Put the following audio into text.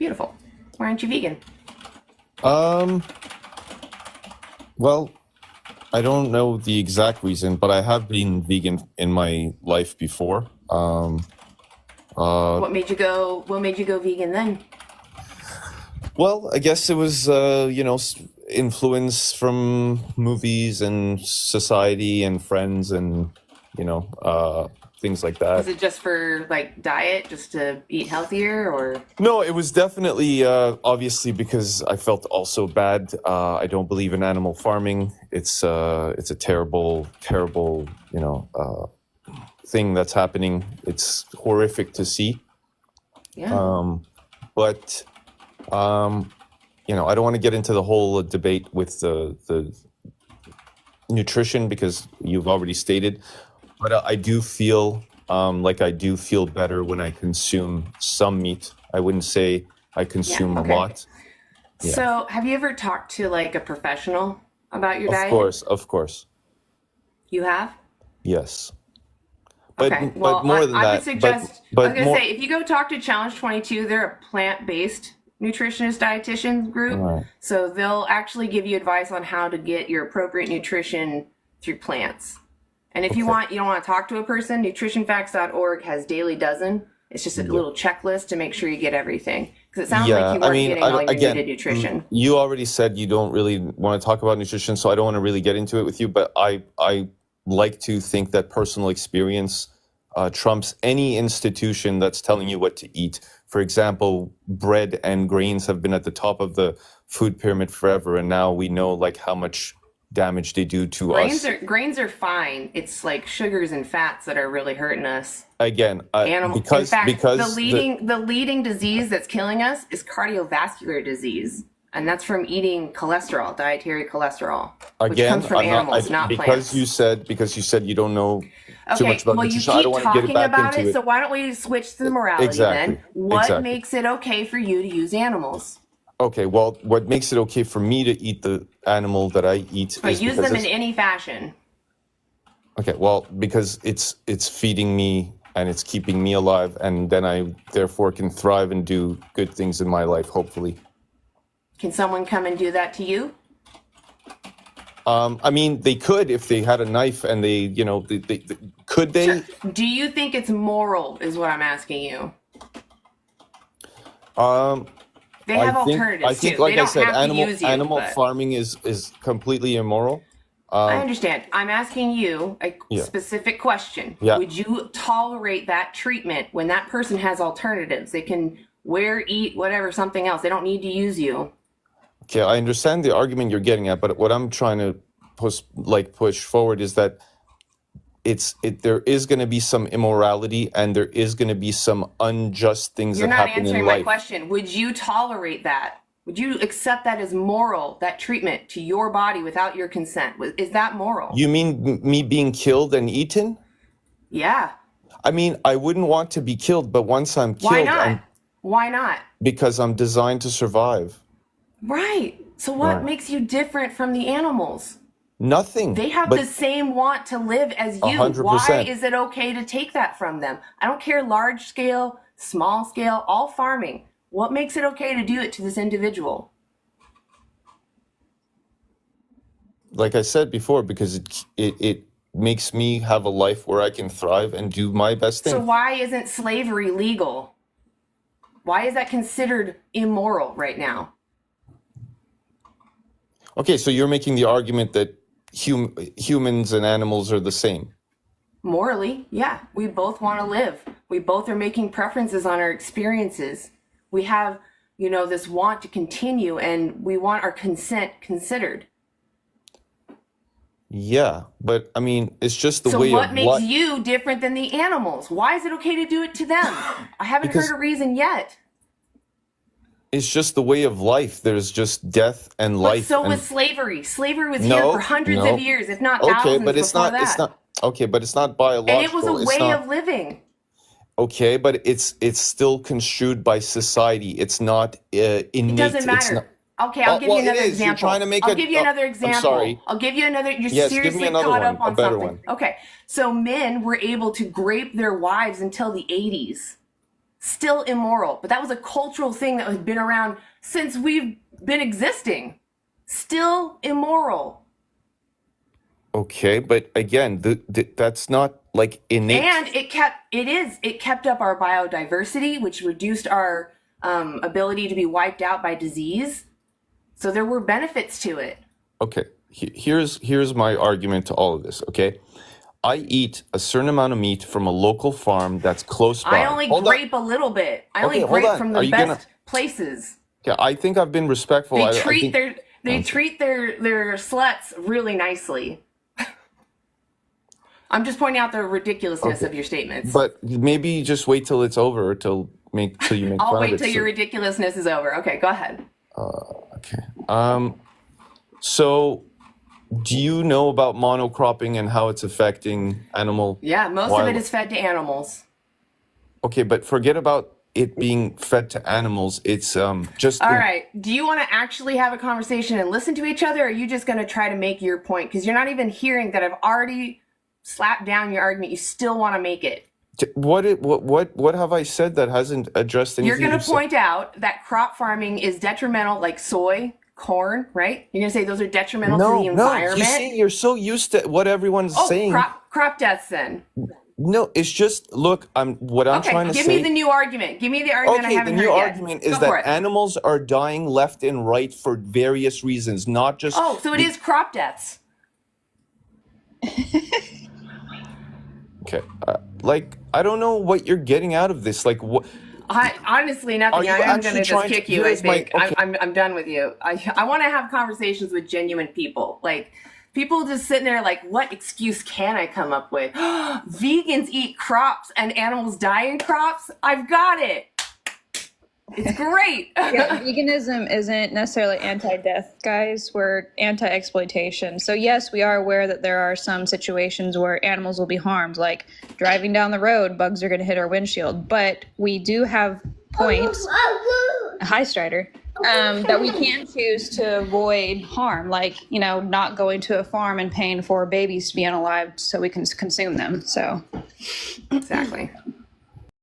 Beautiful. Why aren't you vegan? Well, I don't know the exact reason, but I have been vegan in my life before. What made you go vegan then? Well, I guess it was, influence from movies and society and friends and, things like that. Was it just for like diet, just to eat healthier, or? No, it was definitely, obviously, because I felt also bad. I don't believe in animal farming. It's a terrible, terrible, thing that's happening. It's horrific to see. Yeah. But I don't want to get into the whole debate with the nutrition because you've already stated. But I do feel like I do feel better when I consume some meat. I wouldn't say I consume a lot. Yeah. So, have you ever talked to like a professional about your diet? Of course. You have? Yes. Okay. Well, but more than I that, would suggest. but I was gonna more, say, if you go talk to Challenge 22, they're a plant-based nutritionist dietitian group, right. So they'll actually give you advice on how to get your appropriate nutrition through plants. And if you don't want to talk to a person, nutritionfacts.org has Dailey Dozen. It's just a little checklist to make sure you get everything. Because it sounds like you weren't getting all your needed nutrition. You already said you don't really want to talk about nutrition, so I don't want to really get into it with you. But I like to think that personal experience trumps any institution that's telling you what to eat. For example, bread and grains have been at the top of the food pyramid forever, and now we know like how much damage they do to us. Grains are fine. It's like sugars and fats that are really hurting us. Again, because the leading disease that's killing us is cardiovascular disease, and that's from eating cholesterol, dietary cholesterol, which comes from animals, not plants. Because you said you don't know too much about nutrition. You I don't keep want to get talking back about into it. So why don't we switch to the morality then? What makes it okay for you to use animals? Okay, well, what makes it okay for me to eat the animal that I eat is use them in any fashion. Okay, well, because it's feeding me and it's keeping me alive, and then I therefore can thrive and do good things in my life, hopefully. Can someone come and do that to you? I mean, they could if they had a knife and they could they? Sure. Do you think it's moral, is what I'm asking you? They have alternatives I think, too. like they I don't said, have to use you, animal farming is completely immoral. I understand. I'm asking you a specific question. Yeah. Would you tolerate that treatment when that person has alternatives? They can wear, eat, whatever, something else. They don't need to use you. Okay, I understand the argument you're getting at, but what I'm trying to push forward is that there is going to be some immorality and there is going to be some unjust things that happen in life. You're not answering my question. Would you tolerate that? Would you accept that as moral, that treatment to your body without your consent? Is that moral? You mean me being killed and eaten? Yeah. I mean, I wouldn't want to be killed, but once I'm killed... Why not? Why not? Because I'm designed to survive. Right. So what makes you different from the animals? Nothing. They have the same want to live as you. 100%. Why is it okay to take that from them? I don't care, large scale, small scale, all farming. What makes it okay to do it to this individual? Like I said before, because it makes me have a life where I can thrive and do my best thing. So why isn't slavery legal? Why is that considered immoral right now? Okay, so you're making the argument that humans and animals are the same. Morally, yeah. We both want to live. We both are making preferences on our experiences. We have, this want to continue, and we want our consent considered. Yeah, but I mean, it's just the way of So what makes you different than the animals? Why is it okay to do it to them? I haven't heard a reason yet. It's just the way of life. There's just death and life. But so was slavery. Slavery was here for hundreds of years, if not thousands before that. Okay, but it's not biological. And it was a way of living. Okay, but it's still construed by society. It's not innate. It doesn't matter. Okay, I'll give you another example. You're trying to make I'll give you another example. I'm sorry. I'll give you another. You're Yes, seriously give me another caught one, up on a better something. one. Okay, so men were able to grape their wives until the 80s. Still immoral. But that was a cultural thing that has been around since we've been existing. Still immoral. Okay, but again, that's not like innate. And it kept up our biodiversity, which reduced our ability to be wiped out by disease. So there were benefits to it. Okay, here's my argument to all of this. Okay, I eat a certain amount of meat from a local farm that's close by. I only grape a little bit. I only grape from the best places. Yeah, I think I've been respectful. They treat their sluts really nicely. I'm just pointing out the ridiculousn's of your statements. But maybe just wait till it's over, till you make fun of it. I'll wait till your ridiculousness is over. Okay, go ahead. Okay. So, do you know about monocropping and how it's affecting animal? Yeah, most of it is fed to animals. Okay, but forget about it being fed to animals. It's just. All right. Do you want to actually have a conversation and listen to each other, or are you just going to try to make your point? Because you're not even hearing that I've already slapped down your argument. You still want to make it. What have I said that hasn't addressed anything? You're going to point out that crop farming is detrimental, like soy, corn, right? You're going to say those are detrimental to the environment. No, you see, you're so used to what everyone's saying. Crop deaths then. No, it's just, look, I'm trying to say. Give me the new argument. Give me the argument I haven't heard yet. The new argument is that animals are dying left and right for various reasons, not just. Oh, so it is crop deaths. Okay, I don't know what you're getting out of this. Like, what? Honestly, nothing. I'm going to just kick you. I think I'm done with you. I want to have conversations with genuine people. Like, people just sitting there like, what excuse can I come up with? Vegans eat crops and animals die in crops? I've got it. It's great. Yeah, veganism isn't necessarily anti-death, guys. We're anti-exploitation. So yes, we are aware that there are some situations where animals will be harmed, like driving down the road, bugs are going to hit our windshield. But we do have points, hi Strider, that we can choose to avoid harm, like, not going to a farm and paying for babies to be unalived so we can consume them. So exactly.